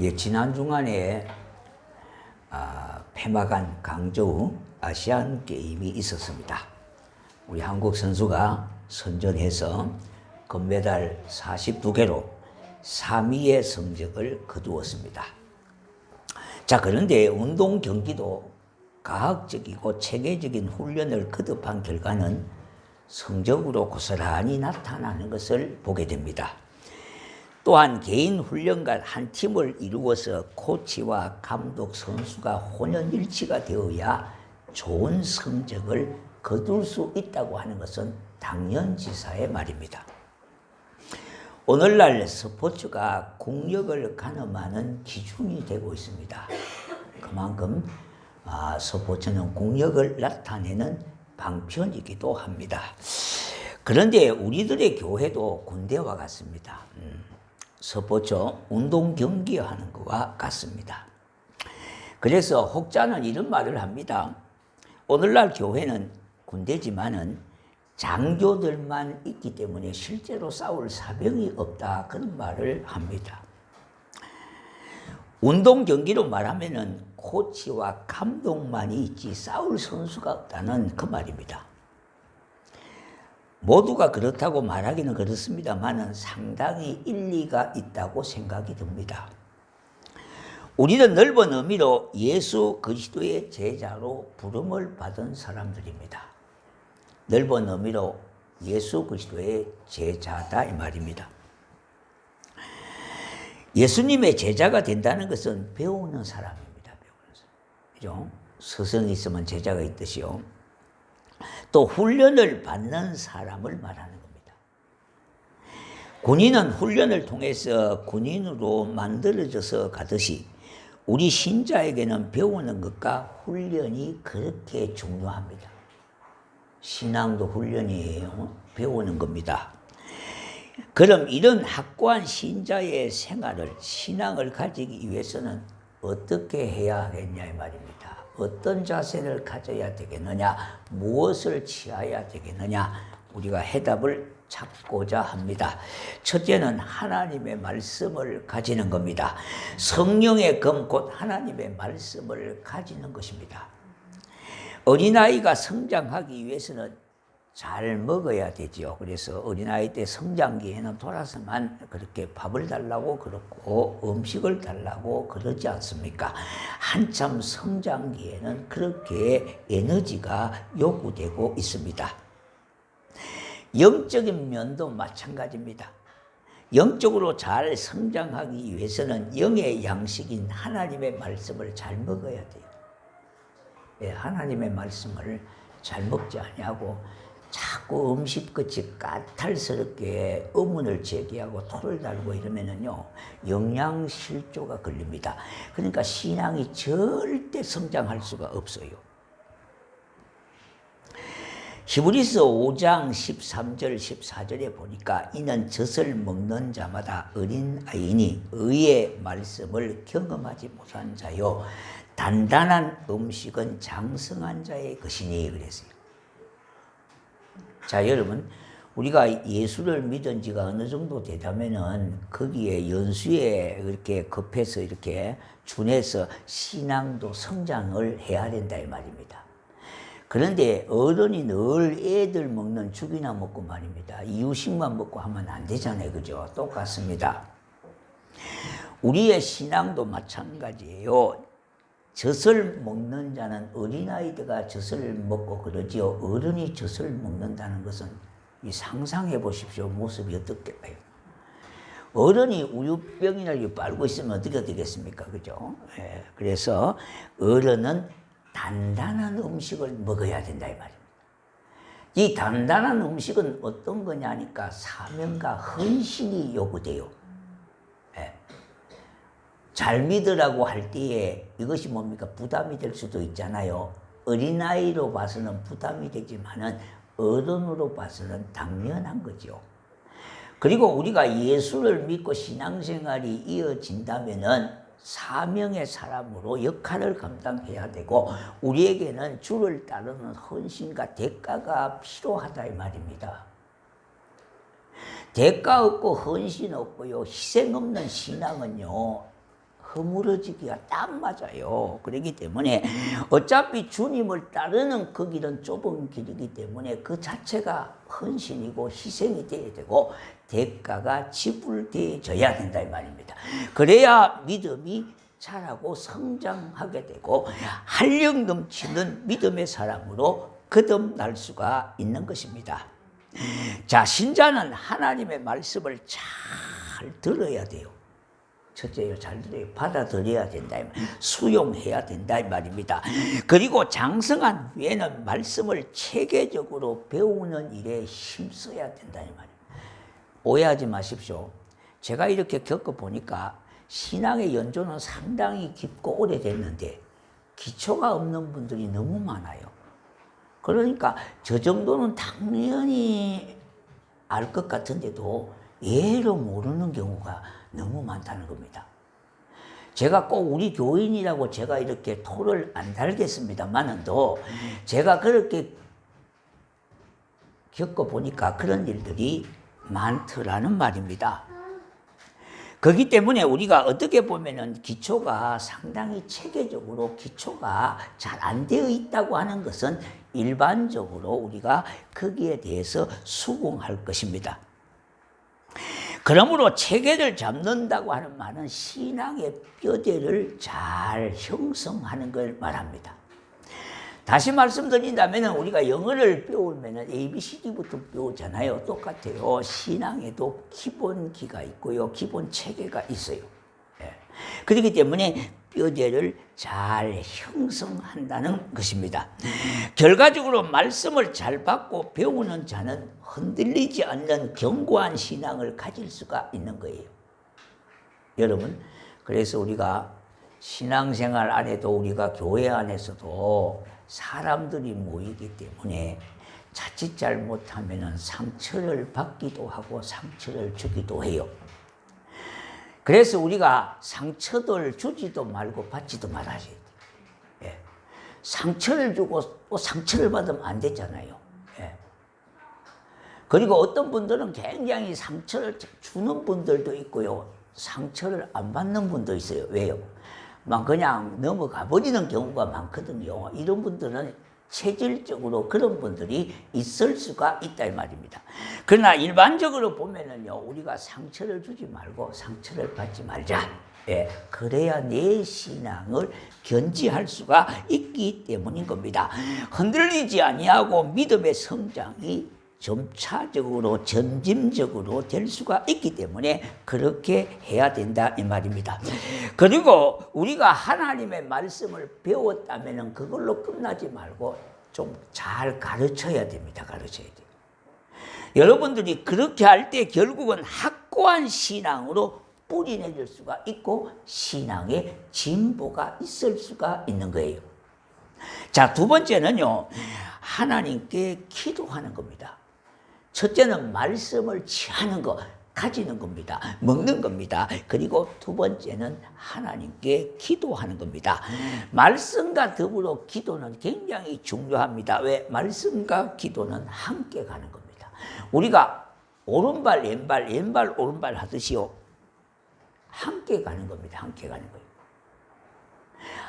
예, 지난 주간에 폐막한 강저우 아시안 게임이 있었습니다. 우리 한국 선수가 선전해서 금메달 42개로 3위의 성적을 거두었습니다. 자, 그런데 운동 경기도 과학적이고 체계적인 훈련을 거듭한 결과는 성적으로 고스란히 나타나는 것을 보게 됩니다. 또한 개인 훈련과 한 팀을 이루어서 코치와 감독, 선수가 혼연일치가 되어야 좋은 성적을 거둘 수 있다고 하는 것은 당연지사의 말입니다. 오늘날 스포츠가 국력을 가늠하는 기준이 되고 있습니다. 그만큼 스포츠는 국력을 나타내는 방편이기도 합니다. 그런데 우리들의 교회도 군대와 같습니다. 스포츠, 운동 경기하는 것과 같습니다. 그래서 혹자는 이런 말을 합니다. 오늘날 교회는 군대지만은 장교들만 있기 때문에 실제로 싸울 사병이 없다, 그런 말을 합니다. 운동 경기로 말하면은 코치와 감독만이 있지 싸울 선수가 없다는 그 말입니다. 모두가 그렇다고 말하기는 그렇습니다만 상당히 일리가 있다고 생각이 듭니다. 우리는 넓은 의미로 예수 그리스도의 제자로 부름을 받은 사람들입니다. 넓은 의미로 예수 그리스도의 제자다 이 말입니다. 예수님의 제자가 된다는 것은 배우는 사람입니다. 배우는 사람. 그죠? 스승이 있으면 제자가 있듯이요. 또 훈련을 받는 사람을 말하는 겁니다. 군인은 훈련을 통해서 군인으로 만들어져서 가듯이 우리 신자에게는 배우는 것과 훈련이 그렇게 중요합니다. 신앙도 훈련이에요. 배우는 겁니다. 그럼 이런 확고한 신자의 생활을, 신앙을 가지기 위해서는 어떻게 해야 하겠냐 이 말입니다. 어떤 자세를 가져야 되겠느냐, 무엇을 취해야 되겠느냐, 우리가 해답을 찾고자 합니다. 첫째는 하나님의 말씀을 가지는 겁니다. 성령의 검 곧 하나님의 말씀을 가지는 것입니다. 어린아이가 성장하기 위해서는 잘 먹어야 되죠. 그래서 어린아이 때 성장기에는 돌아서만 그렇게 밥을 달라고 그렇고 음식을 달라고 그러지 않습니까? 한참 성장기에는 그렇게 에너지가 요구되고 있습니다. 영적인 면도 마찬가지입니다. 영적으로 잘 성장하기 위해서는 영의 양식인 하나님의 말씀을 잘 먹어야 돼요. 하나님의 말씀을 잘 먹지 아니하고 자꾸 음식끝이 까탈스럽게 의문을 제기하고 토를 달고 이러면은요, 영양실조가 걸립니다. 그러니까 신앙이 절대 성장할 수가 없어요. 히브리서 5장 13절 14절에 보니까 이는 젖을 먹는 자마다 어린아이니 의의 말씀을 경험하지 못한 자요 단단한 음식은 장성한 자의 것이니 그랬어요. 자, 여러분, 우리가 예수를 믿은 지가 어느 정도 되다면은 거기에 연수에 이렇게 급해서 이렇게 준해서 신앙도 성장을 해야 된다 이 말입니다. 그런데 어른이 늘 애들 먹는 죽이나 먹고 말입니다. 이유식만 먹고 하면 안 되잖아요. 그죠? 똑같습니다. 우리의 신앙도 마찬가지예요. 젖을 먹는 자는 어린아이들가 젖을 먹고 그러지요. 어른이 젖을 먹는다는 것은 상상해 보십시오. 모습이 어떻겠어요? 어른이 우유병이나 빨고 있으면 어떻게 되겠습니까? 그죠? 그래서 어른은 단단한 음식을 먹어야 된다 이 말입니다. 이 단단한 음식은 어떤 거냐니까 사명과 헌신이 요구돼요. 잘 믿으라고 할 때에 이것이 뭡니까? 부담이 될 수도 있잖아요. 어린아이로 봐서는 부담이 되지만은 어른으로 봐서는 당연한 거죠. 그리고 우리가 예수를 믿고 신앙생활이 이어진다면은 사명의 사람으로 역할을 감당해야 되고 우리에게는 주를 따르는 헌신과 대가가 필요하다 이 말입니다. 대가 없고 헌신 없고요, 희생 없는 신앙은요 허물어지기가 딱 맞아요. 그렇기 때문에 어차피 주님을 따르는 그 길은 좁은 길이기 때문에 그 자체가 헌신이고 희생이 되어야 되고 대가가 지불되어져야 된다 이 말입니다. 그래야 믿음이 자라고 성장하게 되고 활력 넘치는 믿음의 사람으로 거듭날 수가 있는 것입니다. 자, 신자는 하나님의 말씀을 잘 들어야 돼요. 첫째요, 잘 들어요. 받아들여야 된다. 수용해야 된다. 이 말입니다. 그리고 장성한 후에는 말씀을 체계적으로 배우는 일에 힘써야 된다. 이 말입니다. 오해하지 마십시오. 제가 이렇게 겪어보니까 신앙의 연조는 상당히 깊고 오래됐는데 기초가 없는 분들이 너무 많아요. 그러니까 저 정도는 당연히 알 것 같은데도 예로 모르는 경우가 너무 많다는 겁니다. 제가 꼭 우리 교인이라고 제가 이렇게 토를 안 달겠습니다만은도 제가 그렇게 겪어보니까 그런 일들이 많더라는 말입니다. 그렇기 때문에 우리가 어떻게 보면은 기초가 상당히 체계적으로 기초가 잘 안 되어 있다고 하는 것은 일반적으로 우리가 거기에 대해서 수긍할 것입니다. 그러므로 체계를 잡는다고 하는 말은 신앙의 뼈대를 잘 형성하는 걸 말합니다. 다시 말씀드린다면 우리가 영어를 배우면 ABCD부터 배우잖아요. 똑같아요. 신앙에도 기본기가 있고요. 기본 체계가 있어요. 그렇기 때문에 뼈대를 잘 형성한다는 것입니다. 결과적으로 말씀을 잘 받고 배우는 자는 흔들리지 않는 견고한 신앙을 가질 수가 있는 거예요. 여러분, 그래서 우리가 신앙생활 안에도 우리가 교회 안에서도 사람들이 모이기 때문에 자칫 잘못하면 상처를 받기도 하고 상처를 주기도 해요. 그래서 우리가 상처를 주지도 말고 받지도 말아야 돼요. 예. 상처를 주고 또 상처를 받으면 안 되잖아요. 예. 그리고 어떤 분들은 굉장히 상처를 주는 분들도 있고요. 상처를 안 받는 분도 있어요. 왜요? 막 그냥 넘어가 버리는 경우가 많거든요. 이런 분들은 체질적으로 그런 분들이 있을 수가 있다 이 말입니다. 그러나 일반적으로 보면은요, 우리가 상처를 주지 말고 상처를 받지 말자. 예, 그래야 내 신앙을 견지할 수가 있기 때문인 겁니다. 흔들리지 아니하고 믿음의 성장이 점차적으로 점진적으로 될 수가 있기 때문에 그렇게 해야 된다 이 말입니다. 그리고 우리가 하나님의 말씀을 배웠다면 그걸로 끝나지 말고 좀 잘 가르쳐야 됩니다. 가르쳐야 돼요. 여러분들이 그렇게 할 때 결국은 확고한 신앙으로 뿌리내릴 수가 있고 신앙의 진보가 있을 수가 있는 거예요. 자, 두 번째는요, 하나님께 기도하는 겁니다. 첫째는 말씀을 취하는 것, 가지는 겁니다. 먹는 겁니다. 그리고 두 번째는 하나님께 기도하는 겁니다. 말씀과 더불어 기도는 굉장히 중요합니다. 왜? 말씀과 기도는 함께 가는 겁니다. 우리가 오른발, 왼발, 왼발, 오른발 하듯이요, 함께 가는 겁니다. 함께 가는 거예요.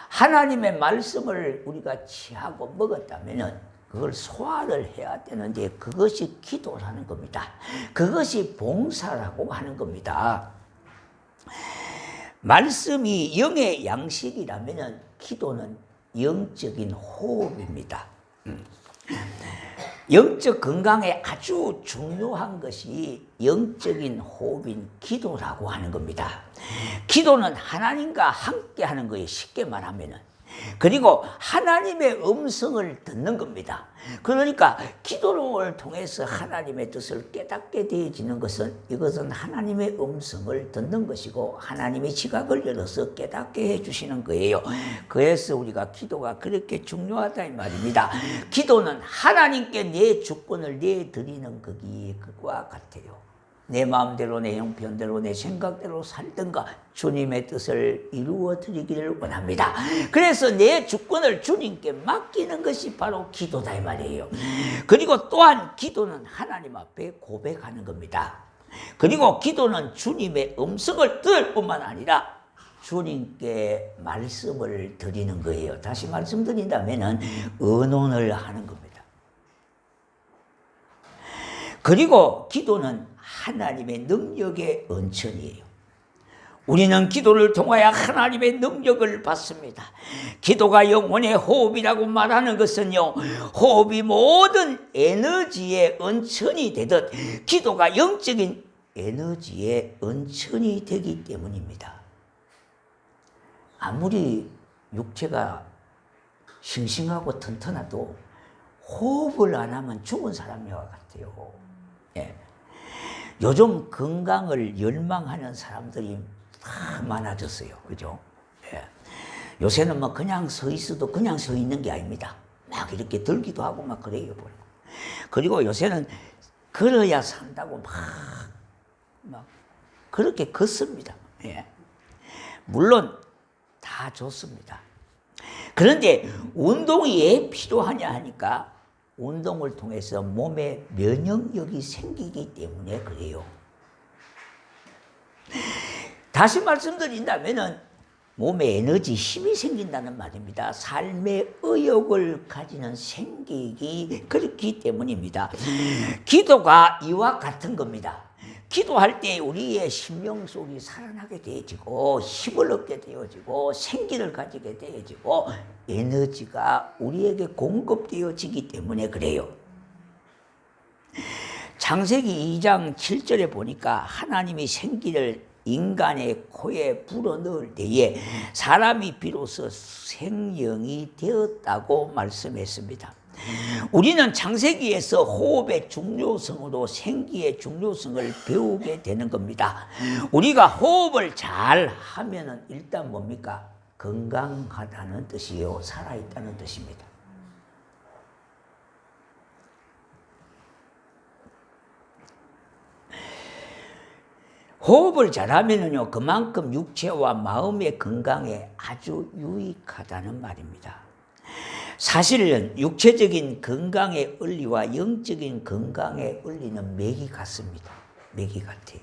하나님의 말씀을 우리가 취하고 먹었다면 그걸 소화를 해야 되는데 그것이 기도라는 겁니다. 그것이 봉사라고 하는 겁니다. 말씀이 영의 양식이라면 기도는 영적인 호흡입니다. 영적 건강에 아주 중요한 것이 영적인 호흡인 기도라고 하는 겁니다. 기도는 하나님과 함께 하는 거예요. 쉽게 말하면은. 그리고 하나님의 음성을 듣는 겁니다. 그러니까 기도를 통해서 하나님의 뜻을 깨닫게 되어지는 것은 이것은 하나님의 음성을 듣는 것이고 하나님의 지각을 열어서 깨닫게 해주시는 거예요. 그래서 우리가 기도가 그렇게 중요하다 이 말입니다. 기도는 하나님께 내 주권을 내드리는 그와 같아요. 내 마음대로 내 형편대로 내 생각대로 살든가 주님의 뜻을 이루어 드리기를 원합니다. 그래서 내 주권을 주님께 맡기는 것이 바로 기도다 이 말이에요. 그리고 또한 기도는 하나님 앞에 고백하는 겁니다. 그리고 기도는 주님의 음성을 들을 뿐만 아니라 주님께 말씀을 드리는 거예요. 다시 말씀드린다면은 의논을 하는 겁니다. 그리고 기도는 하나님의 능력의 은천이에요. 우리는 기도를 통하여 하나님의 능력을 받습니다. 기도가 영혼의 호흡이라고 말하는 것은요, 호흡이 모든 에너지의 은천이 되듯 기도가 영적인 에너지의 은천이 되기 때문입니다. 아무리 육체가 싱싱하고 튼튼해도 호흡을 안 하면 죽은 사람과 같아요. 예. 요즘 건강을 열망하는 사람들이 다 많아졌어요. 그죠? 예. 요새는 뭐 그냥 서 있어도 그냥 서 있는 게 아닙니다. 막 이렇게 들기도 하고 막 그래요. 그리고 요새는 걸어야 산다고 막 그렇게 걷습니다. 예. 물론 다 좋습니다. 그런데 운동이 왜 필요하냐 하니까 운동을 통해서 몸에 면역력이 생기기 때문에 그래요. 다시 말씀드린다면은 몸에 에너지, 힘이 생긴다는 말입니다. 삶의 의욕을 가지는 생기기 그렇기 때문입니다. 기도가 이와 같은 겁니다. 기도할 때 우리의 심령 속이 살아나게 되어지고 힘을 얻게 되어지고 생기를 가지게 되어지고 에너지가 우리에게 공급되어지기 때문에 그래요. 창세기 2장 7절에 보니까 하나님이 생기를 인간의 코에 불어넣을 때에 사람이 비로소 생명이 되었다고 말씀했습니다. 우리는 창세기에서 호흡의 중요성으로 생기의 중요성을 배우게 되는 겁니다. 우리가 호흡을 잘 하면은 일단 뭡니까? 건강하다는 뜻이요, 살아있다는 뜻입니다. 호흡을 잘하면은요, 그만큼 육체와 마음의 건강에 아주 유익하다는 말입니다. 사실은 육체적인 건강의 원리와 영적인 건강의 원리는 맥이 같습니다. 맥이 같아요.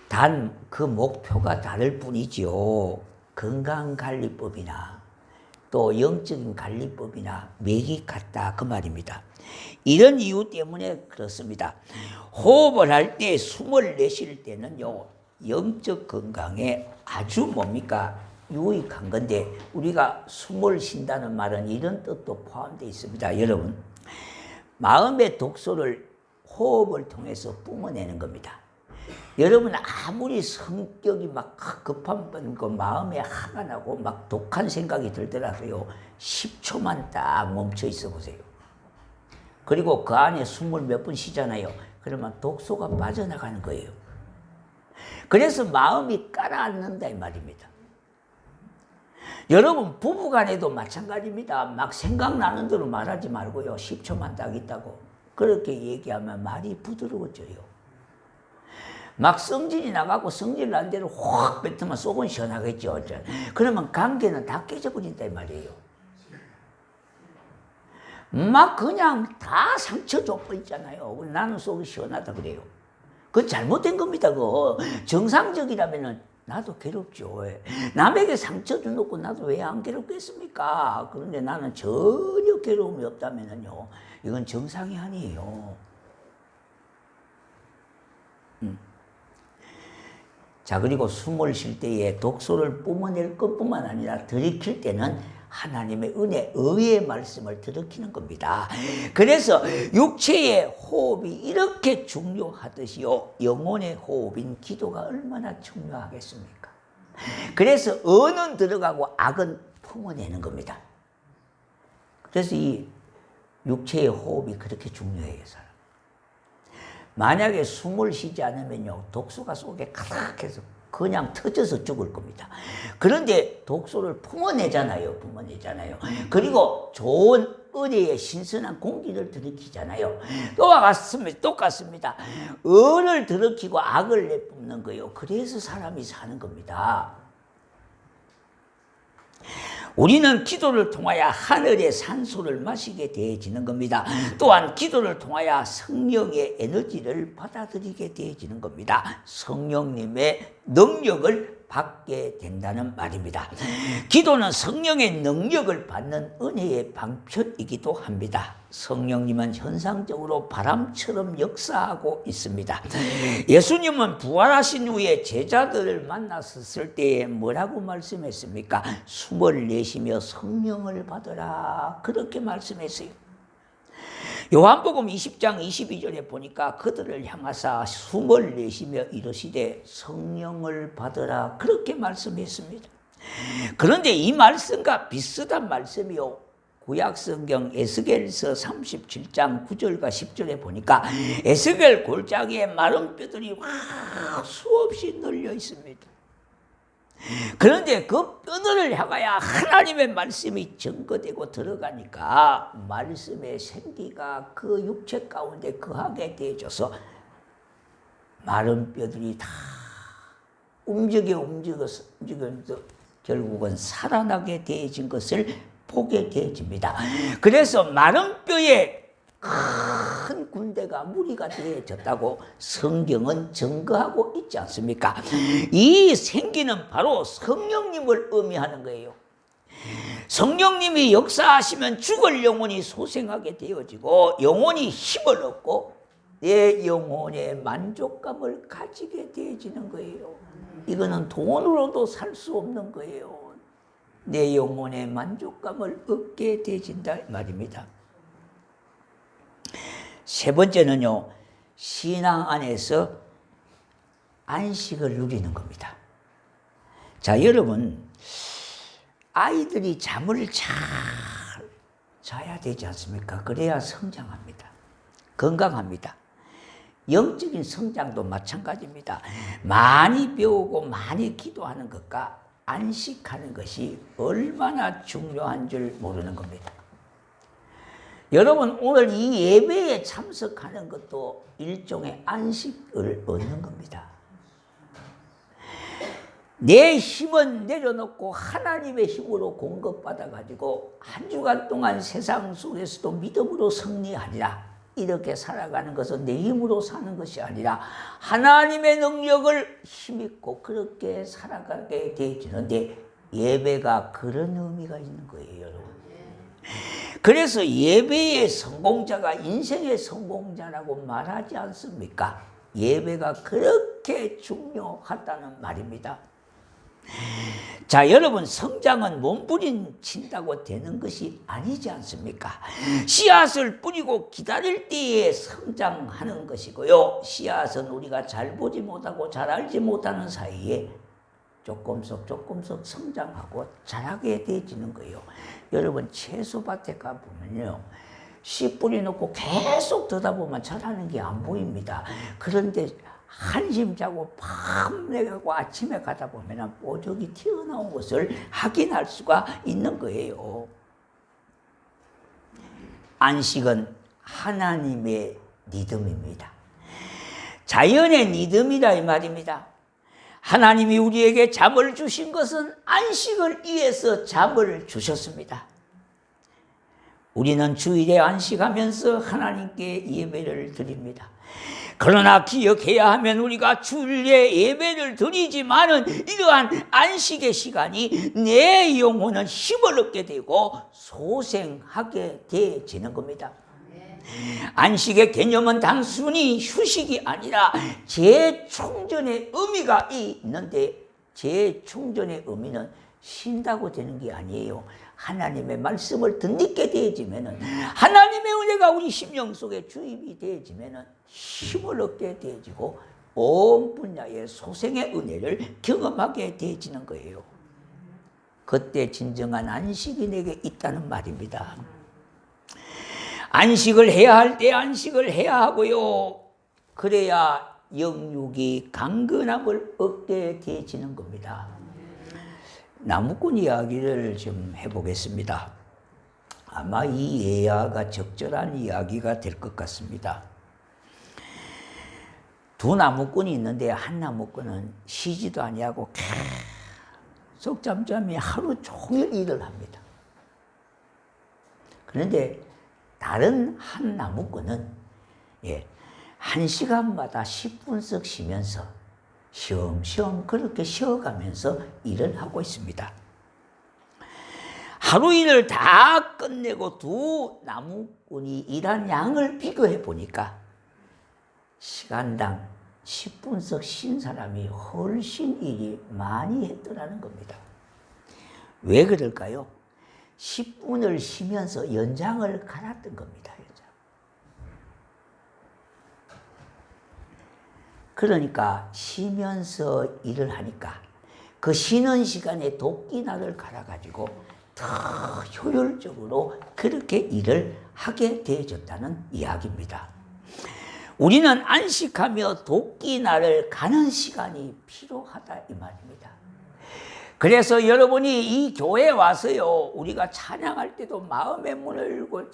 단 그 목표가 다를 뿐이지요. 건강관리법이나 또 영적인 관리법이나 맥이 같다 그 말입니다. 이런 이유 때문에 그렇습니다. 호흡을 할 때 숨을 내쉴 때는요, 영적 건강에 아주 뭡니까? 유익한 건데 우리가 숨을 쉰다는 말은 이런 뜻도 포함되어 있습니다. 여러분, 마음의 독소를 호흡을 통해서 뿜어내는 겁니다. 여러분 아무리 성격이 막 급한 그 마음에 화가 나고 막 독한 생각이 들더라도요, 10초만 딱 멈춰 있어 보세요. 그리고 그 안에 숨을 몇 번 쉬잖아요. 그러면 독소가 빠져나가는 거예요. 그래서 마음이 가라앉는다 이 말입니다. 여러분 부부간에도 마찬가지입니다. 막 생각나는 대로 말하지 말고요, 10초만 딱 있다고 그렇게 얘기하면 말이 부드러워져요. 막 성질이 나가고 성질 난 대로 확 뱉으면 속은 시원하겠죠. 그러면 관계는 다 깨져버린다 이 말이에요. 막 그냥 다 상처 줘버리잖아요. 나는 속이 시원하다 그래요. 그건 잘못된 겁니다. 그거 정상적이라면은 나도 괴롭죠. 남에게 상처 주놓고 나도 왜 안 괴롭겠습니까? 그런데 나는 전혀 괴로움이 없다면은요, 이건 정상이 아니에요. 자, 그리고 숨을 쉴 때에 독소를 뿜어낼 것뿐만 아니라 들이킬 때는 하나님의 은혜, 의의 말씀을 들이키는 겁니다. 그래서 육체의 호흡이 이렇게 중요하듯이요, 영혼의 호흡인 기도가 얼마나 중요하겠습니까? 그래서 의는 들어가고 악은 품어내는 겁니다. 그래서 이 육체의 호흡이 그렇게 중요해요, 사람. 만약에 숨을 쉬지 않으면요, 독소가 속에 가득해서 그냥 터져서 죽을 겁니다. 그런데 독소를 품어내잖아요. 그리고 좋은 은혜의 신선한 공기를 들이키잖아요. 똑같습니다. 의를 들이키고 악을 내뿜는 거예요. 그래서 사람이 사는 겁니다. 우리는 기도를 통하여 하늘의 산소를 마시게 되어지는 겁니다. 또한 기도를 통하여 성령의 에너지를 받아들이게 되어지는 겁니다. 성령님의 능력을 받게 된다는 말입니다. 기도는 성령의 능력을 받는 은혜의 방편이기도 합니다. 성령님은 현상적으로 바람처럼 역사하고 있습니다. 예수님은 부활하신 후에 제자들을 만났을 때에 뭐라고 말씀했습니까? 숨을 내쉬며 성령을 받으라, 그렇게 말씀했어요. 요한복음 20장 22절에 보니까 그들을 향하사 숨을 내쉬며 이르시되 성령을 받으라, 그렇게 말씀했습니다. 그런데 이 말씀과 비슷한 말씀이요, 구약성경 에스겔서 37장 9절과 10절에 보니까 에스겔 골짜기에 마른 뼈들이 수없이 널려 있습니다. 그런데 그 뼈들을 향하여 하나님의 말씀이 증거되고 들어가니까 말씀의 생기가 그 육체 가운데 거하게 되어져서 마른 뼈들이 다 움직여서 결국은 살아나게 되어진 것을 보게 되어집니다. 그래서 마른 뼈에 큰 군대가 무리가 되어졌다고 성경은 증거하고 있지 않습니까? 이 생기는 바로 성령님을 의미하는 거예요. 성령님이 역사하시면 죽을 영혼이 소생하게 되어지고 영혼이 힘을 얻고 내 영혼의 만족감을 가지게 되어지는 거예요. 이거는 돈으로도 살 수 없는 거예요. 내 영혼의 만족감을 얻게 되어진다 말입니다. 세 번째는요, 신앙 안에서 안식을 누리는 겁니다. 자, 여러분, 아이들이 잠을 잘 자야 되지 않습니까? 그래야 성장합니다. 건강합니다. 영적인 성장도 마찬가지입니다. 많이 배우고 많이 기도하는 것과 안식하는 것이 얼마나 중요한 줄 모르는 겁니다. 여러분, 오늘 이 예배에 참석하는 것도 일종의 안식을 얻는 겁니다. 내 힘은 내려놓고 하나님의 힘으로 공급받아가지고 한 주간 동안 세상 속에서도 믿음으로 승리하리라, 이렇게 살아가는 것은 내 힘으로 사는 것이 아니라 하나님의 능력을 힘입고 그렇게 살아가게 되어지는데 예배가 그런 의미가 있는 거예요, 여러분. 그래서 예배의 성공자가 인생의 성공자라고 말하지 않습니까? 예배가 그렇게 중요하다는 말입니다. 자, 여러분, 성장은 몸부림친다고 되는 것이 아니지 않습니까? 씨앗을 뿌리고 기다릴 때에 성장하는 것이고요, 씨앗은 우리가 잘 보지 못하고 잘 알지 못하는 사이에 조금씩 성장하고 자라게 되어지는 거예요. 여러분, 채소밭에 가보면요, 씨 뿌리 놓고 계속 듣다 보면 자라는 게 안 보입니다. 그런데 한심 자고 밤새고 아침에 가다 보면 뽀족이 튀어나온 것을 확인할 수가 있는 거예요. 안식은 하나님의 리듬입니다. 자연의 리듬이라 이 말입니다. 하나님이 우리에게 잠을 주신 것은 안식을 위해서 잠을 주셨습니다. 우리는 주일에 안식하면서 하나님께 예배를 드립니다. 그러나 기억해야 하면 우리가 주일에 예배를 드리지만은 이러한 안식의 시간이 내 영혼은 힘을 얻게 되고 소생하게 되어지는 겁니다. 안식의 개념은 단순히 휴식이 아니라 재충전의 의미가 있는데, 재충전의 의미는 쉰다고 되는 게 아니에요. 하나님의 말씀을 듣게 되어지면은, 하나님의 은혜가 우리 심령 속에 주입이 되어지면은 힘을 얻게 되어지고 온 분야의 소생의 은혜를 경험하게 되어지는 거예요. 그때 진정한 안식이 내게 있다는 말입니다. 안식을 해야 할 때 안식을 해야 하고요, 그래야 영육이 강건함을 얻게 되어지는 겁니다. 나무꾼 이야기를 좀 해보겠습니다. 아마 이 예화가 적절한 이야기가 될 것 같습니다. 두 나무꾼이 있는데 한 나무꾼은 쉬지도 아니하고 계속 잠잠히 하루 종일 일을 합니다. 그런데 다른 한 나무꾼은 1시간마다 10분씩 쉬면서 쉬엄쉬엄 그렇게 쉬어가면서 일을 하고 있습니다. 하루 일을 다 끝내고 두 나무꾼이 일한 양을 비교해 보니까 시간당 10분씩 쉰 사람이 훨씬 일이 많이 했더라는 겁니다. 왜 그럴까요? 10분을 쉬면서 연장을 갈았던 겁니다. 그러니까 쉬면서 일을 하니까 그 쉬는 시간에 도끼날을 갈아가지고 더 효율적으로 그렇게 일을 하게 되어졌다는 이야기입니다. 우리는 안식하며 도끼날을 가는 시간이 필요하다 이 말입니다. 그래서 여러분이 이 교회에 와서요, 우리가 찬양할 때도 마음의 문을 열고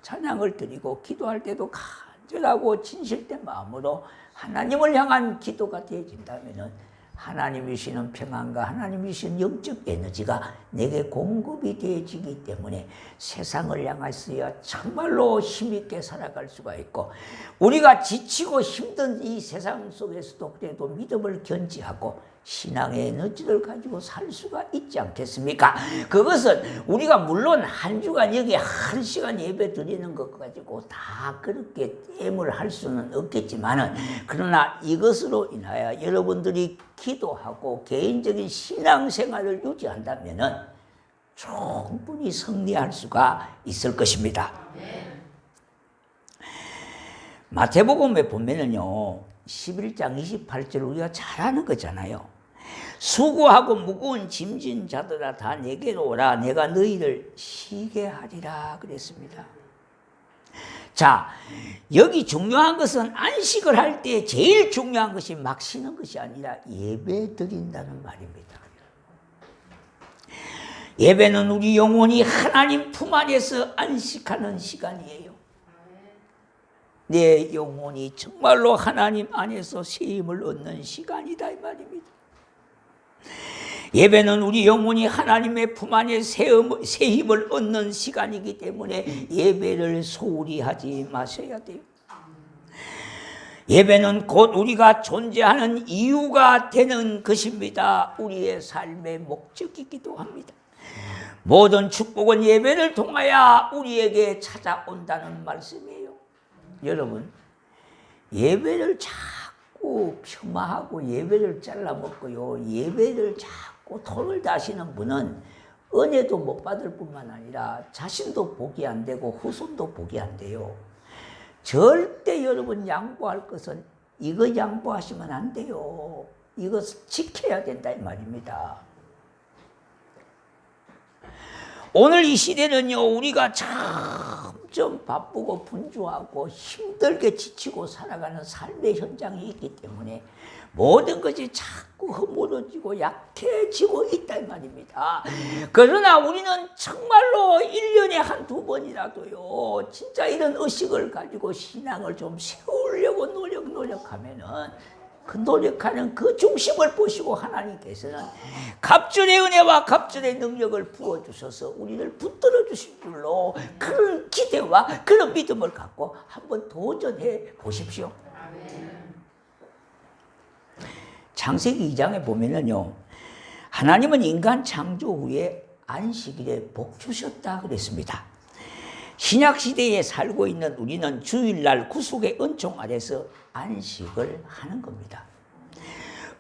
찬양을 드리고 기도할 때도 간절하고 진실된 마음으로 하나님을 향한 기도가 되어진다면 하나님이 주시는 평안과 하나님이 주시는 영적 에너지가 내게 공급이 되어지기 때문에 세상을 향하여야 정말로 힘있게 살아갈 수가 있고, 우리가 지치고 힘든 이 세상 속에서도 그래도 믿음을 견지하고 신앙의 에너지를 가지고 살 수가 있지 않겠습니까? 그것은 우리가 물론 한 주간 여기 한 시간 예배 드리는 것 가지고 다 그렇게 땜을 할 수는 없겠지만은, 그러나 이것으로 인하여 여러분들이 기도하고 개인적인 신앙생활을 유지한다면은 충분히 승리할 수가 있을 것입니다. 마태복음에 보면은요, 11장 28절 우리가 잘 아는 거잖아요. 수고하고 무거운 짐진 자들아 다 내게로 오라, 내가 너희를 쉬게 하리라 그랬습니다. 자, 여기 중요한 것은 안식을 할 때 제일 중요한 것이 막 쉬는 것이 아니라 예배 드린다는 말입니다. 예배는 우리 영혼이 하나님 품 안에서 안식하는 시간이에요. 내 영혼이 정말로 하나님 안에서 새 힘을 얻는 시간이다 이 말입니다. 예배는 우리 영혼이 하나님의 품 안에 새 힘을 얻는 시간이기 때문에 예배를 소홀히 하지 마셔야 돼요. 예배는 곧 우리가 존재하는 이유가 되는 것입니다. 우리의 삶의 목적이기도 합니다. 모든 축복은 예배를 통하여 우리에게 찾아온다는 말씀이에요. 여러분, 예배를 자꾸 폄하하고 예배를 잘라먹고요, 예배를 자꾸 토를 다시는 분은 은혜도 못 받을 뿐만 아니라 자신도 복이 안 되고 후손도 복이 안 돼요. 절대 여러분 양보할 것은 이거 양보하시면 안 돼요. 이거 지켜야 된다 이 말입니다. 오늘 이 시대는요, 우리가 좀 바쁘고 분주하고 힘들게 지치고 살아가는 삶의 현장이 있기 때문에 모든 것이 자꾸 허물어지고 약해지고 있다 이 말입니다. 그러나 우리는 정말로 1년에 한두 번이라도요, 진짜 이런 의식을 가지고 신앙을 좀 세우려고 노력하면은 그 노력하는 그 중심을 보시고 하나님께서는 갑절의 은혜와 갑절의 능력을 부어주셔서 우리를 붙들어 주실 줄로 그런 기대와 그런 믿음을 갖고 한번 도전해 보십시오. 창세기 2장에 보면은요, 하나님은 인간 창조 후에 안식일에 복 주셨다 그랬습니다. 신약시대에 살고 있는 우리는 주일날 구속의 은총 아래서 안식을 하는 겁니다.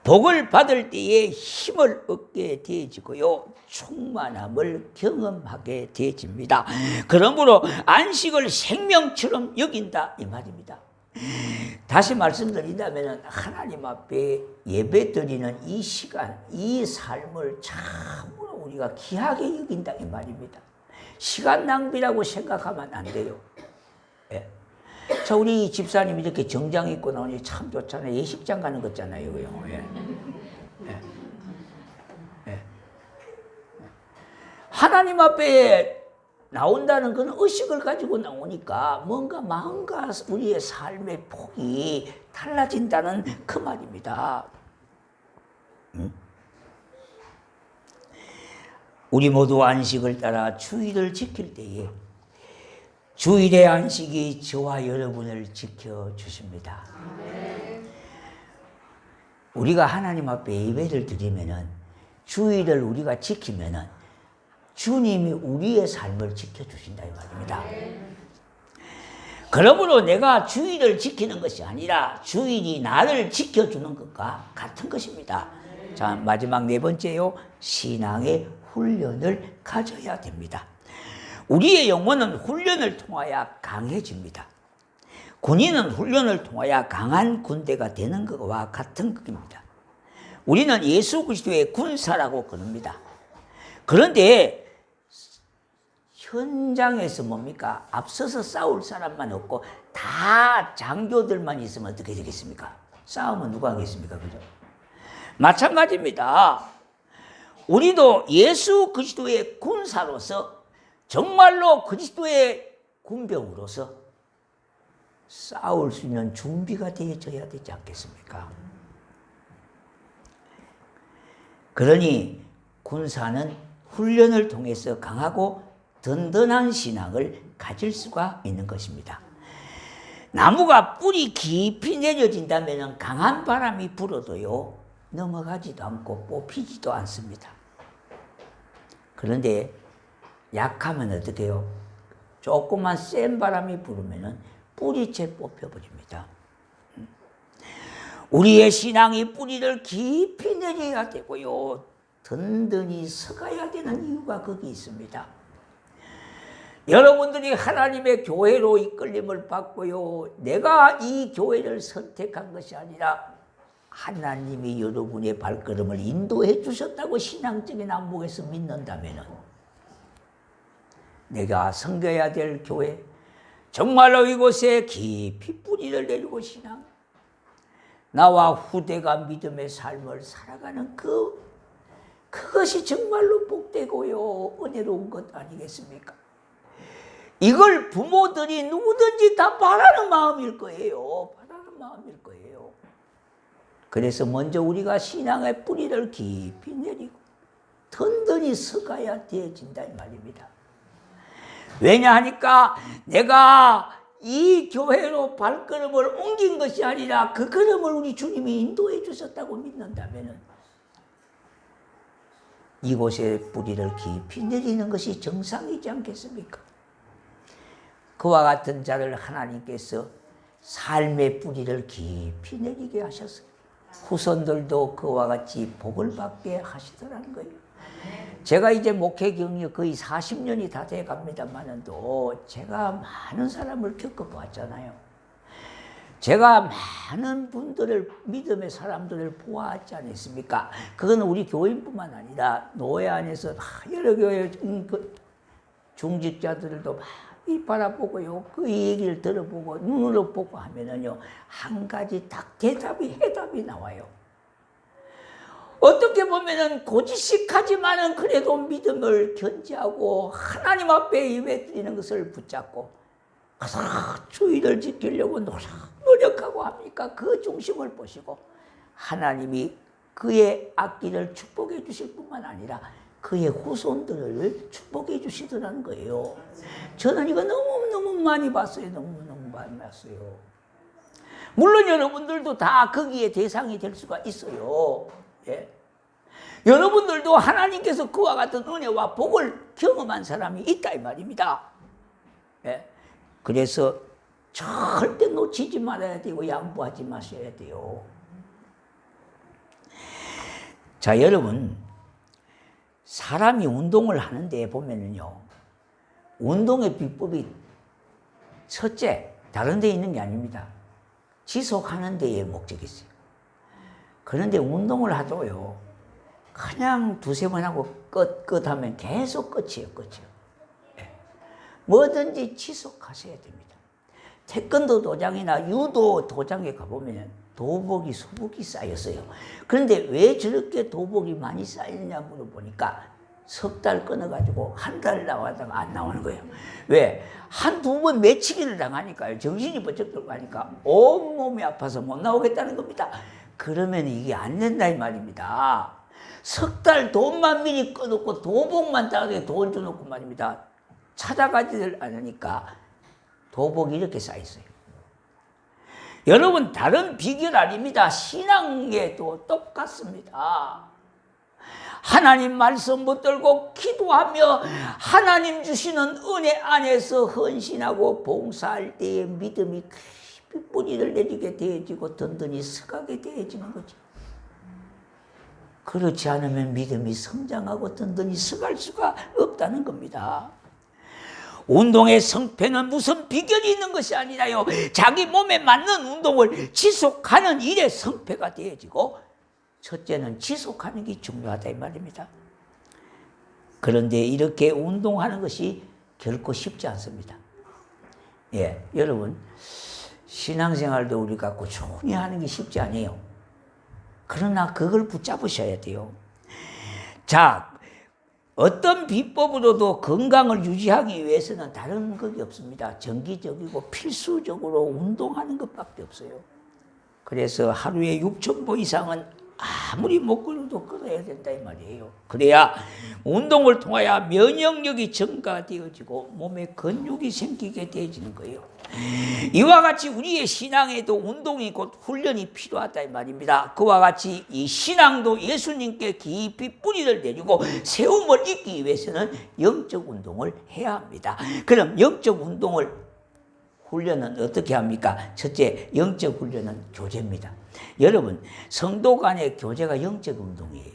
복을 받을 때에 힘을 얻게 되어지고요, 충만함을 경험하게 되어집니다. 그러므로 안식을 생명처럼 여긴다 이 말입니다. 다시 말씀드린다면 하나님 앞에 예배드리는 이 시간, 이 삶을 참으로 우리가 귀하게 여긴다 이 말입니다. 시간 낭비라고 생각하면 안 돼요. 예. 자, 우리 집사님 이렇게 정장 입고 나오니 참 좋잖아요. 예식장 가는 것 같잖아요. 예. 예. 예. 하나님 앞에 나온다는 건 의식을 가지고 나오니까 뭔가 마음과 우리의 삶의 폭이 달라진다는 그 말입니다. 우리 모두 안식을 따라 주일을 지킬 때에 주일의 안식이 저와 여러분을 지켜주십니다. 우리가 하나님 앞에 예배를 드리면은, 주의를 우리가 지키면은 주님이 우리의 삶을 지켜주신다 이 말입니다. 그러므로 내가 주의를 지키는 것이 아니라 주인이 나를 지켜주는 것과 같은 것입니다. 자, 마지막 네 번째요. 신앙의 훈련을 가져야 됩니다. 우리의 영혼은 훈련을 통하여 강해집니다. 군인은 훈련을 통하여 강한 군대가 되는 것과 같은 것입니다. 우리는 예수 그리스도의 군사라고 그럽니다. 그런데 현장에서 뭡니까? 앞서서 싸울 사람만 없고 다 장교들만 있으면 어떻게 되겠습니까? 싸움은 누가 하겠습니까? 그죠? 마찬가지입니다. 우리도 예수 그리스도의 군사로서 정말로 그리스도의 군병으로서 싸울 수 있는 준비가 되어져야 되지 않겠습니까? 그러니 군사는 훈련을 통해서 강하고 든든한 신앙을 가질 수가 있는 것입니다. 나무가 뿌리 깊이 내려진다면 강한 바람이 불어도요 넘어가지도 않고 뽑히지도 않습니다. 그런데 약하면 어떻게 해요? 조금만 센 바람이 불으면 뿌리채 뽑혀버립니다. 우리의 신앙이 뿌리를 깊이 내려야 되고요 든든히 서가야 되는 이유가 거기 있습니다. 여러분들이 하나님의 교회로 이끌림을 받고요 내가 이 교회를 선택한 것이 아니라 하나님이 여러분의 발걸음을 인도해 주셨다고 신앙적인 안목에서 믿는다면 내가 섬겨야 될 교회, 정말로 이곳에 깊이 뿌리를 내리고 신앙, 나와 후대가 믿음의 삶을 살아가는 그것이 정말로 복되고요 은혜로운 것 아니겠습니까? 이걸 부모들이 누구든지 다 바라는 마음일 거예요. 바라는 마음일 거예요. 그래서 먼저 우리가 신앙의 뿌리를 깊이 내리고 든든히 서가야 되어진다 이 말입니다. 왜냐하니까 내가 이 교회로 발걸음을 옮긴 것이 아니라 그 걸음을 우리 주님이 인도해 주셨다고 믿는다면 이곳에 뿌리를 깊이 내리는 것이 정상이지 않겠습니까? 그와 같은 자를 하나님께서 삶의 뿌리를 깊이 내리게 하셨어요. 후손들도 그와 같이 복을 받게 하시더라는 거예요. 제가 이제 목회 경력 거의 40년이 다 돼 갑니다만도 제가 많은 사람을 겪어보았잖아요. 제가 많은 분들을, 믿음의 사람들을 보았지 않습니까? 그건 우리 교인뿐만 아니라 노예 안에서 여러 교회 중직자들도 많이 바라보고요. 그 얘기를 들어보고 눈으로 보고 하면은요, 한 가지 딱 해답이 나와요. 어떻게 보면은 고지식하지만은 그래도 믿음을 견지하고 하나님 앞에 예배드리는 것을 붙잡고 주의를 지키려고 노력하고 합니까? 그 중심을 보시고 하나님이 그의 악기를 축복해 주실 뿐만 아니라 그의 후손들을 축복해 주시더라는 거예요. 저는 이거 너무너무 많이 봤어요. 너무너무 많이 봤어요. 물론 여러분들도 다 거기에 대상이 될 수가 있어요. 예. 여러분들도 하나님께서 그와 같은 은혜와 복을 경험한 사람이 있다 이 말입니다. 예. 그래서 절대 놓치지 말아야 되고 양보하지 마셔야 돼요. 자, 여러분, 사람이 운동을 하는데 보면은요, 운동의 비법이 첫째, 다른 데 있는 게 아닙니다. 지속하는 데에 목적이 있어요. 그런데 운동을 하도요, 그냥 두세 번 하고 끝 하면 계속 끝이에요. 예. 뭐든지 지속하셔야 됩니다. 태권도 도장이나 유도 도장에 가보면 도복이 수복이 쌓였어요. 그런데 왜 저렇게 도복이 많이 쌓였냐 물어보니까 석 달 끊어가지고 한 달 나와다가 안 나오는 거예요. 왜? 한두 번 매치기를 당하니까요. 정신이 번쩍 들어가니까 온몸이 아파서 못 나오겠다는 겁니다. 그러면 이게 안 된다 이 말입니다. 석 달 돈만 미리 꺼놓고 도복만 따게 돈 줘놓고 말입니다. 찾아가지를 않으니까 도복이 이렇게 쌓였어요. 여러분 다른 비결 아닙니다. 신앙에도 똑같습니다. 하나님 말씀 붙들고 기도하며 하나님 주시는 은혜 안에서 헌신하고 봉사할 때에 믿음이 깊이 뿌리를 내리게 되어지고 든든히 서가게 되어지는 거지. 그렇지 않으면 믿음이 성장하고 든든히 서갈 수가 없다는 겁니다. 운동의 성패는 무슨 비결이 있는 것이 아니라요, 자기 몸에 맞는 운동을 지속하는 일에 성패가 되어지고, 첫째는 지속하는 게 중요하다 이 말입니다. 그런데 이렇게 운동하는 것이 결코 쉽지 않습니다. 예, 여러분 신앙생활도 우리가 꾸준히 하는 게 쉽지 않아요. 그러나 그걸 붙잡으셔야 돼요. 자, 어떤 비법으로도 건강을 유지하기 위해서는 다른 것이 없습니다. 정기적이고 필수적으로 운동하는 것밖에 없어요. 그래서 하루에 6,000보 이상은 아무리 못 걸어도 걸어야 된다 이 말이에요. 그래야 운동을 통하여 면역력이 증가되어지고 몸에 근육이 생기게 되어지는 거예요. 이와 같이 우리의 신앙에도 운동이 곧 훈련이 필요하다 이 말입니다. 그와 같이 이 신앙도 예수님께 깊이 뿌리를 내리고 세움을 잇기 위해서는 영적 운동을 해야 합니다. 그럼 영적 운동을 훈련은 어떻게 합니까? 첫째, 영적 훈련은 교제입니다. 여러분, 성도 간의 교제가 영적 운동이에요.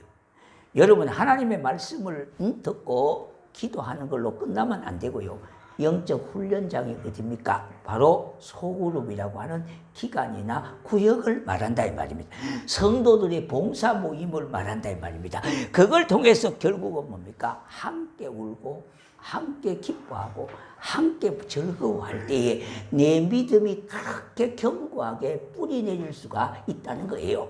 여러분, 하나님의 말씀을 듣고 기도하는 걸로 끝나면 안 되고요. 영적 훈련장이 어디입니까? 바로 소그룹이라고 하는 기관이나 구역을 말한다 이 말입니다. 성도들의 봉사 모임을 말한다 이 말입니다. 그걸 통해서 결국은 뭡니까? 함께 울고 함께 기뻐하고 함께 즐거워할 때에 내 믿음이 그렇게 견고하게 뿌리내릴 수가 있다는 거예요.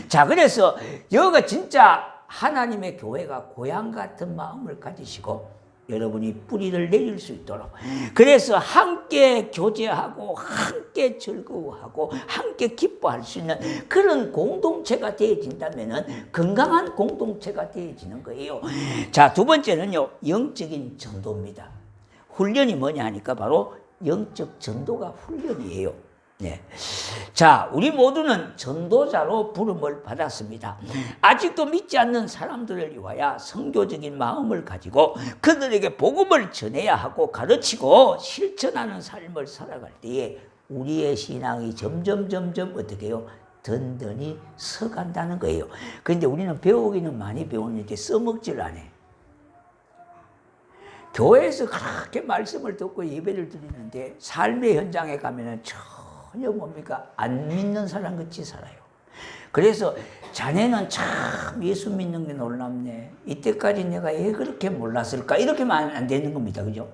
자, 그래서 여기가 진짜 하나님의 교회가 고향 같은 마음을 가지시고 여러분이 뿌리를 내릴 수 있도록, 그래서 함께 교제하고 함께 즐거워하고 함께 기뻐할 수 있는 그런 공동체가 되어진다면 건강한 공동체가 되어지는 거예요. 자, 두 번째는요, 영적인 전도입니다. 훈련이 뭐냐 하니까 바로 영적 전도가 훈련이에요. 네. 자, 우리 모두는 전도자로 부름을 받았습니다. 아직도 믿지 않는 사람들을 위하여 선교적인 마음을 가지고 그들에게 복음을 전해야 하고 가르치고 실천하는 삶을 살아갈 때에 우리의 신앙이 점점 어떻게 해요? 든든히 서간다는 거예요. 그런데 우리는 배우기는 많이 배우는데 써먹질 않아요. 교회에서 그렇게 말씀을 듣고 예배를 드리는데 삶의 현장에 가면은 전혀 뭡니까? 안 믿는 사람 같이 살아요. 그래서 자네는 참 예수 믿는 게 놀랍네. 이때까지 내가 왜 그렇게 몰랐을까? 이렇게만 안 되는 겁니다. 그죠?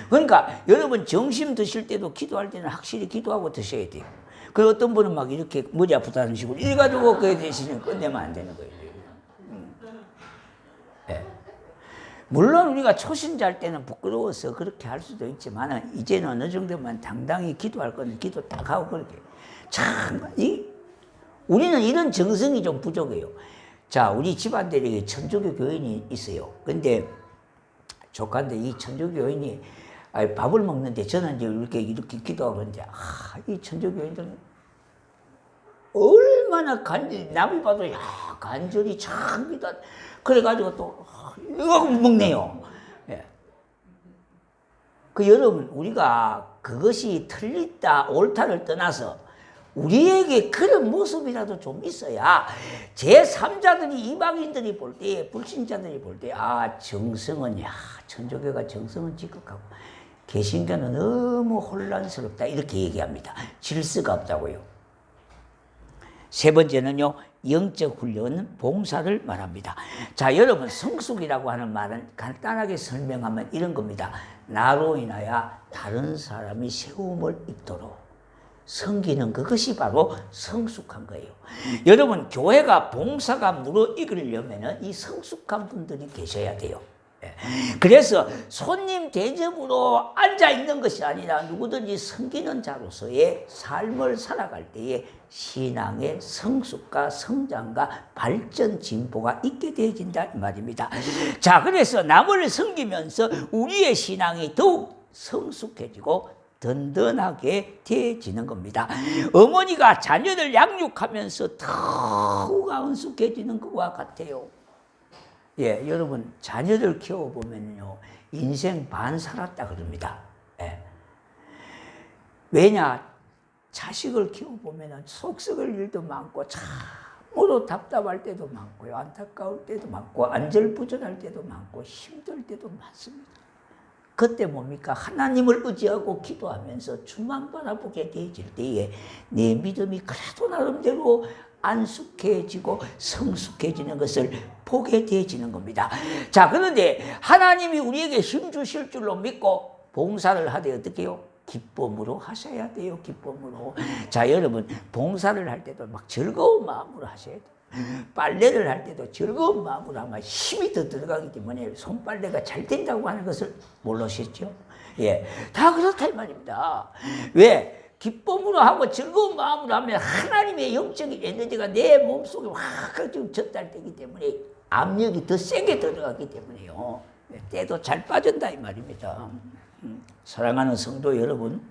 그러니까 여러분 점심 드실 때도 기도할 때는 확실히 기도하고 드셔야 돼요. 그리고 어떤 분은 막 이렇게 머리 아프다는 식으로 이래가지고 그 대신에 끝내면 안 되는 거예요. 네. 물론 우리가 초신자일 때는 부끄러워서 그렇게 할 수도 있지만 이제는 어느 정도만 당당히 기도할 거는 기도 딱 하고 그렇게. 참, 우리는 이런 정성이 좀 부족해요. 자, 우리 집안들에게 천주교 교인이 있어요. 근데 조카인데 이 천주교 교인이 밥을 먹는데 저는 이제 이렇게 기도하고 그러는데 이 천주교 교인들은 얼마나 간절히, 남이 봐도 간절히 참 기도, 그래가지고 또 이거 먹네요. 예. 그 여러분, 우리가 그것이 틀리다 옳다를 떠나서 우리에게 그런 모습이라도 좀 있어야 제3자들이, 이방인들이 볼 때, 불신자들이 볼 때, 정성은, 천주교가 정성은 지극하고 개신교는 너무 혼란스럽다 이렇게 얘기합니다. 질서가 없다고요. 세 번째는요, 영적 훈련은 봉사를 말합니다. 자, 여러분, 성숙이라고 하는 말은 간단하게 설명하면 이런 겁니다. 나로 인하여 다른 사람이 세움을 입도록 섬기는 그것이 바로 성숙한 거예요. 여러분, 교회가 봉사가 무르익으려면 이 성숙한 분들이 계셔야 돼요. 그래서 손님 대접으로 앉아있는 것이 아니라 누구든지 섬기는 자로서의 삶을 살아갈 때에 신앙의 성숙과 성장과 발전, 진보가 있게 되어진다 이 말입니다. 자, 그래서 남을 섬기면서 우리의 신앙이 더욱 성숙해지고 든든하게 되어지는 겁니다. 어머니가 자녀를 양육하면서 더욱 은숙해지는 것과 같아요. 예, 여러분 자녀를 키워보면요 인생 반 살았다 그럽니다. 예. 왜냐? 자식을 키워보면 속 썩을 일도 많고 참으로 답답할 때도 많고요. 안타까울 때도 많고 안절부절할 때도 많고 힘들 때도 많습니다. 그때 뭡니까? 하나님을 의지하고 기도하면서 주만 바라보게 되어질 때에 내 믿음이 그래도 나름대로 안숙해지고 성숙해지는 것을 보게 되어지는 겁니다. 자, 그런데 하나님이 우리에게 힘 주실 줄로 믿고 봉사를 하되 어떻게 해요? 기쁨으로 하셔야 돼요. 기쁨으로. 자, 여러분 봉사를 할 때도 막 즐거운 마음으로 하셔야 돼요. 빨래를 할 때도 즐거운 마음으로 하면 힘이 더 들어가기 때문에 손빨래가 잘 된다고 하는 것을 모르셨죠? 예, 다 그렇다 이 말입니다. 왜? 기쁨으로 하고 즐거운 마음으로 하면 하나님의 영적인 에너지가 내 몸속에 확 전달되기 때문에 압력이 더 세게 들어가기 때문에요. 때도 잘 빠진다 이 말입니다. 사랑하는 성도 여러분,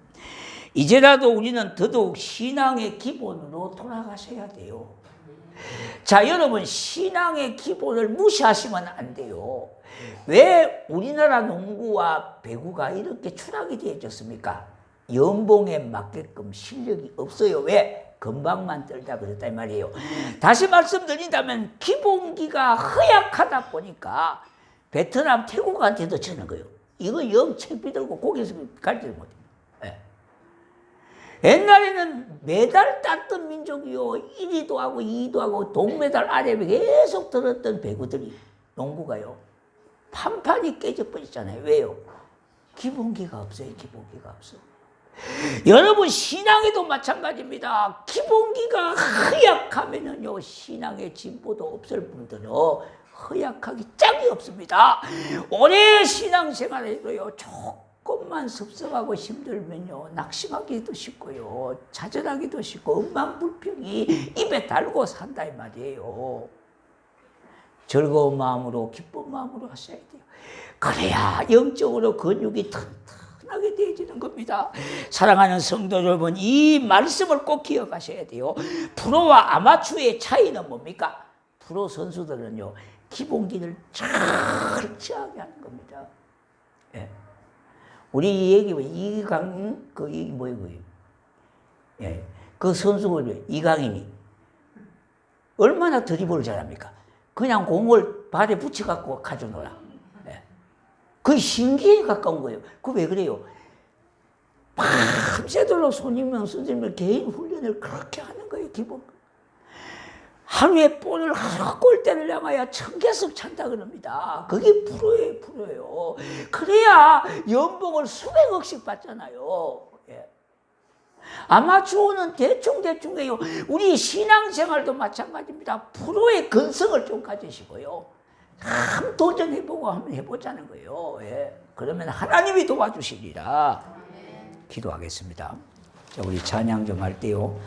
이제라도 우리는 더더욱 신앙의 기본으로 돌아가셔야 돼요. 자, 여러분 신앙의 기본을 무시하시면 안 돼요. 왜 우리나라 농구와 배구가 이렇게 추락이 되어졌습니까? 연봉에 맞게끔 실력이 없어요. 왜? 금방만 떨다 그랬다 이 말이에요. 다시 말씀드린다면 기본기가 허약하다 보니까 베트남 태국한테도 지는 거예요. 이거 영 책비 들고 거기서 갈지를 못해요. 예. 옛날에는 메달 땄던 민족이요. 1위도 하고 2위도 하고 동메달 아래 계속 들었던 배구들이 농구가요. 판판이 깨져버리잖아요. 왜요? 기본기가 없어요. 기본기가 없어. 여러분 신앙에도 마찬가지입니다. 기본기가 허약하면은요 신앙의 진보도 없을 뿐더러 허약하기 짝이 없습니다. 오래 신앙생활에도요 조금만 섭섭하고 힘들면요 낙심하기도 쉽고요 좌절하기도 쉽고 엉망불평이 입에 달고 산다 이 말이에요. 즐거운 마음으로 기쁜 마음으로 하셔야 돼요. 그래야 영적으로 근육이 튼튼하게 되어지는 겁니다. 사랑하는 성도 여러분, 이 말씀을 꼭 기억하셔야 돼요. 프로와 아마추어의 차이는 뭡니까? 프로 선수들은요 기본기를 철저하게 하는 겁니다. 예. 우리 얘기 이강 이 뭐예요? 예. 그 선수가 이강인이 얼마나 드리블을 잘합니까? 그냥 공을 발에 붙여갖고 가져놓으라. 예. 그 신기에 가까운 거예요. 그 왜 그래요? 밤새도록 손님명 선생님을 개인 훈련을 그렇게 하는 거예요. 기본. 하루에 볼을 골대를 향하여 1000개씩 찬다 그럽니다. 그게 프로예요, 프로예요. 그래야 연봉을 수백억씩 받잖아요. 예. 아마추어는 대충해요. 우리 신앙생활도 마찬가지입니다. 프로의 근성을 좀 가지시고요. 한번 도전해보고 한번 해보자는 거예요. 예. 그러면 하나님이 도와주시리라. 기도하겠습니다. 자, 우리 찬양 좀 할 때요.